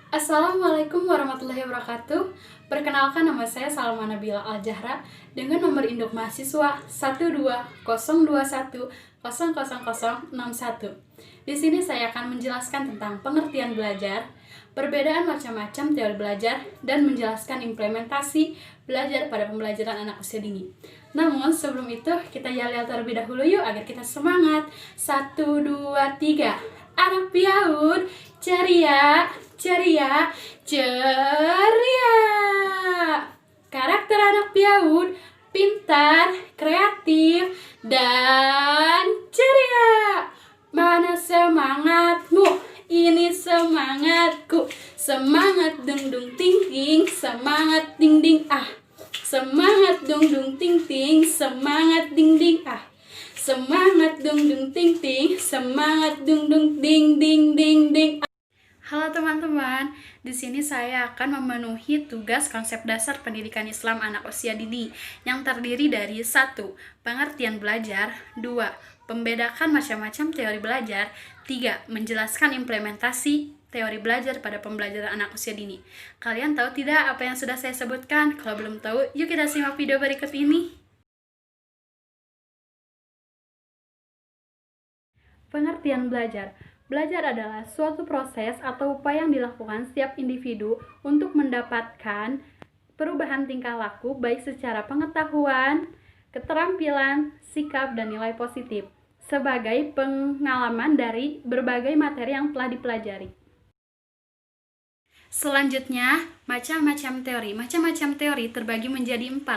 Assalamualaikum warahmatullahi wabarakatuh. Perkenalkan, nama saya Salma Nabila Al-Jahra dengan nomor induk mahasiswa 12021000061. Di sini saya akan menjelaskan tentang pengertian belajar, perbedaan macam-macam teori belajar, dan menjelaskan implementasi belajar pada pembelajaran anak usia dini. Namun sebelum itu kita yel-yel terlebih dahulu yuk agar kita semangat. 1, 2, 3. Anak piaud, ceria, ceria, ceria. Karakter anak piaud, pintar, kreatif, dan ceria. Mana semangatmu? Ini semangatku. Semangat dung dung ting ting, semangat ding ding ah. Semangat dung dung ting ting, semangat ding ding ah. Semangat dung dung ting ting, semangat dung dung ding ding ding ding. Halo teman-teman, di sini saya akan memenuhi tugas konsep dasar pendidikan Islam anak usia dini yang terdiri dari 1. Pengertian belajar, 2. Membedakan macam-macam teori belajar, 3. Menjelaskan implementasi teori belajar pada pembelajaran anak usia dini. Kalian tahu tidak apa yang sudah saya sebutkan? Kalau belum tahu, yuk kita simak video berikut ini. Pengertian belajar. Belajar adalah suatu proses atau upaya yang dilakukan setiap individu untuk mendapatkan perubahan tingkah laku baik secara pengetahuan, keterampilan, sikap, dan nilai positif sebagai pengalaman dari berbagai materi yang telah dipelajari. Selanjutnya, macam-macam teori. Macam-macam teori terbagi menjadi 4. 1.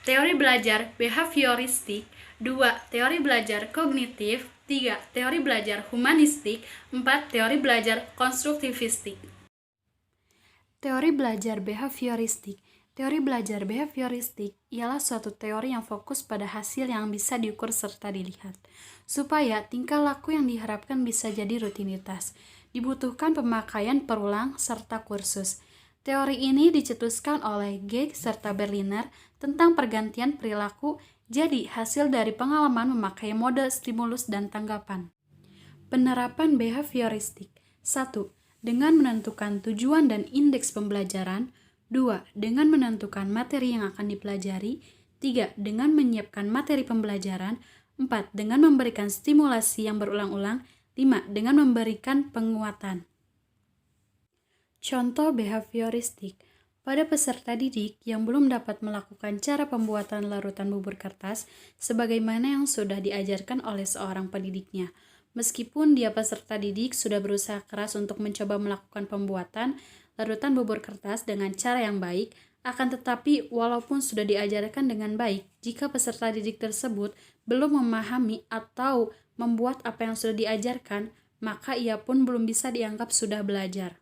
Teori belajar behavioristik. 2. Teori belajar kognitif. 3. Teori belajar humanistik. 4. Teori belajar konstruktivistik. Teori belajar behavioristik. Teori belajar behavioristik ialah suatu teori yang fokus pada hasil yang bisa diukur serta dilihat, supaya tingkah laku yang diharapkan bisa jadi rutinitas. Dibutuhkan pemakaian perulang serta kursus. Teori ini dicetuskan oleh Geek serta Berliner tentang pergantian perilaku, jadi hasil dari pengalaman memakai mode stimulus dan tanggapan. Penerapan behavioristik. 1. Dengan menentukan tujuan dan indeks pembelajaran. 2. Dengan menentukan materi yang akan dipelajari. 3. Dengan menyiapkan materi pembelajaran. 4. Dengan memberikan stimulasi yang berulang-ulang. 5. Dengan memberikan penguatan. Contoh behavioristik. Pada peserta didik yang belum dapat melakukan cara pembuatan larutan bubur kertas sebagaimana yang sudah diajarkan oleh seorang pendidiknya. Meskipun dia peserta didik sudah berusaha keras untuk mencoba melakukan pembuatan larutan bubur kertas dengan cara yang baik, akan tetapi walaupun sudah diajarkan dengan baik, jika peserta didik tersebut belum memahami atau membuat apa yang sudah diajarkan, maka ia pun belum bisa dianggap sudah belajar.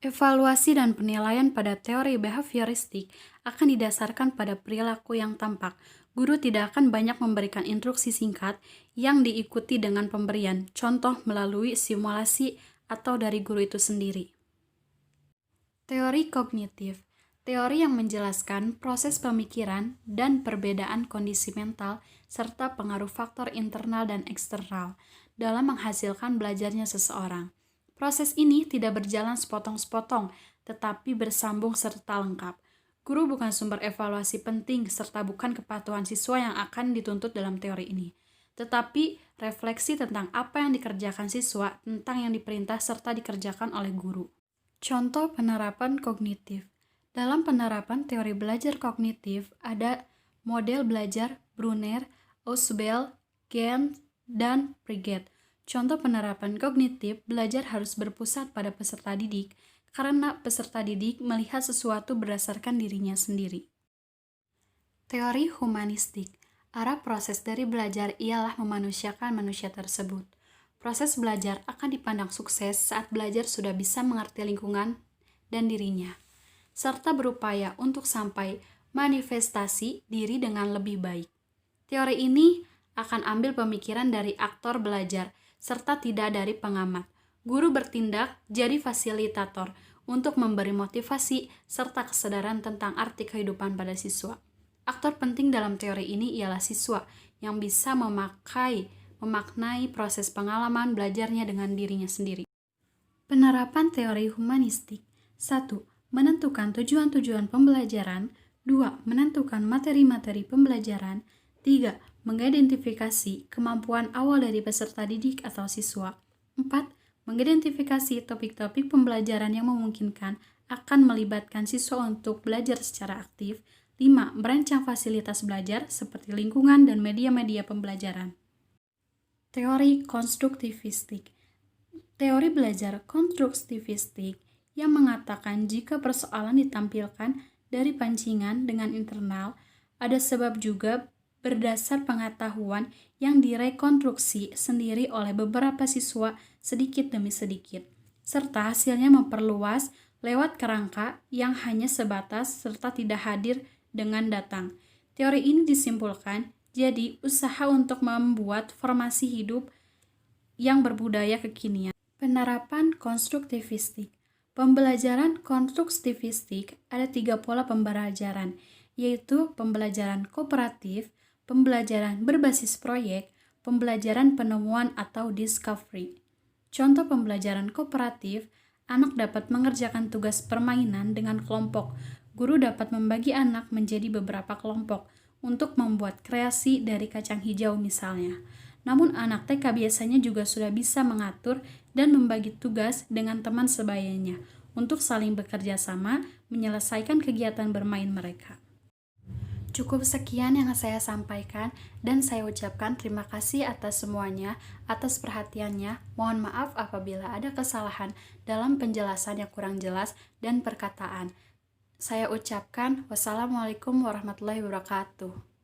Evaluasi dan penilaian pada teori behavioristik akan didasarkan pada perilaku yang tampak. Guru tidak akan banyak memberikan instruksi singkat yang diikuti dengan pemberian contoh melalui simulasi atau dari guru itu sendiri. Teori kognitif. Teori yang menjelaskan proses pemikiran dan perbedaan kondisi mental serta pengaruh faktor internal dan eksternal dalam menghasilkan belajarnya seseorang. Proses ini tidak berjalan sepotong-sepotong, tetapi bersambung serta lengkap. Guru bukan sumber evaluasi penting serta bukan kepatuhan siswa yang akan dituntut dalam teori ini, tetapi refleksi tentang apa yang dikerjakan siswa tentang yang diperintah serta dikerjakan oleh guru. Contoh penerapan kognitif. Dalam penerapan teori belajar kognitif ada model belajar Brunner, Ausubel, Gent, dan Piaget. Contoh penerapan kognitif, belajar harus berpusat pada peserta didik karena peserta didik melihat sesuatu berdasarkan dirinya sendiri. Teori humanistik. Arah proses dari belajar ialah memanusiakan manusia tersebut. Proses belajar akan dipandang sukses saat belajar sudah bisa mengerti lingkungan dan dirinya, serta berupaya untuk sampai manifestasi diri dengan lebih baik. Teori ini akan ambil pemikiran dari aktor belajar, serta tidak dari pengamat. Guru bertindak jadi fasilitator untuk memberi motivasi serta kesadaran tentang arti kehidupan pada siswa. Aktor penting dalam teori ini ialah siswa yang bisa memaknai proses pengalaman belajarnya dengan dirinya sendiri. Penerapan teori humanistik. 1. Menentukan tujuan-tujuan pembelajaran. 2. Menentukan materi-materi pembelajaran. 3. Mengidentifikasi kemampuan awal dari peserta didik atau siswa. 4. Mengidentifikasi topik-topik pembelajaran yang memungkinkan akan melibatkan siswa untuk belajar secara aktif. 5. Merancang fasilitas belajar seperti lingkungan dan media-media pembelajaran. Teori konstruktivistik. Teori belajar konstruktivistik yang mengatakan jika persoalan ditampilkan dari pancingan dengan internal, ada sebab juga berdasar pengetahuan yang direkonstruksi sendiri oleh beberapa siswa sedikit demi sedikit, serta hasilnya memperluas lewat kerangka yang hanya sebatas serta tidak hadir dengan datang. Teori ini disimpulkan jadi usaha untuk membuat formasi hidup yang berbudaya kekinian. Penerapan konstruktivistik. Pembelajaran konstruktivistik ada 3 pola pembelajaran, yaitu pembelajaran kooperatif, pembelajaran berbasis proyek, pembelajaran penemuan atau discovery. Contoh pembelajaran kooperatif, anak dapat mengerjakan tugas permainan dengan kelompok. Guru dapat membagi anak menjadi beberapa kelompok untuk membuat kreasi dari kacang hijau misalnya. Namun anak TK biasanya juga sudah bisa mengatur dan membagi tugas dengan teman sebayanya untuk saling bekerja sama menyelesaikan kegiatan bermain mereka. Cukup sekian yang saya sampaikan dan saya ucapkan terima kasih atas semuanya, atas perhatiannya. Mohon maaf apabila ada kesalahan dalam penjelasan yang kurang jelas dan perkataan. Saya ucapkan wassalamualaikum warahmatullahi wabarakatuh.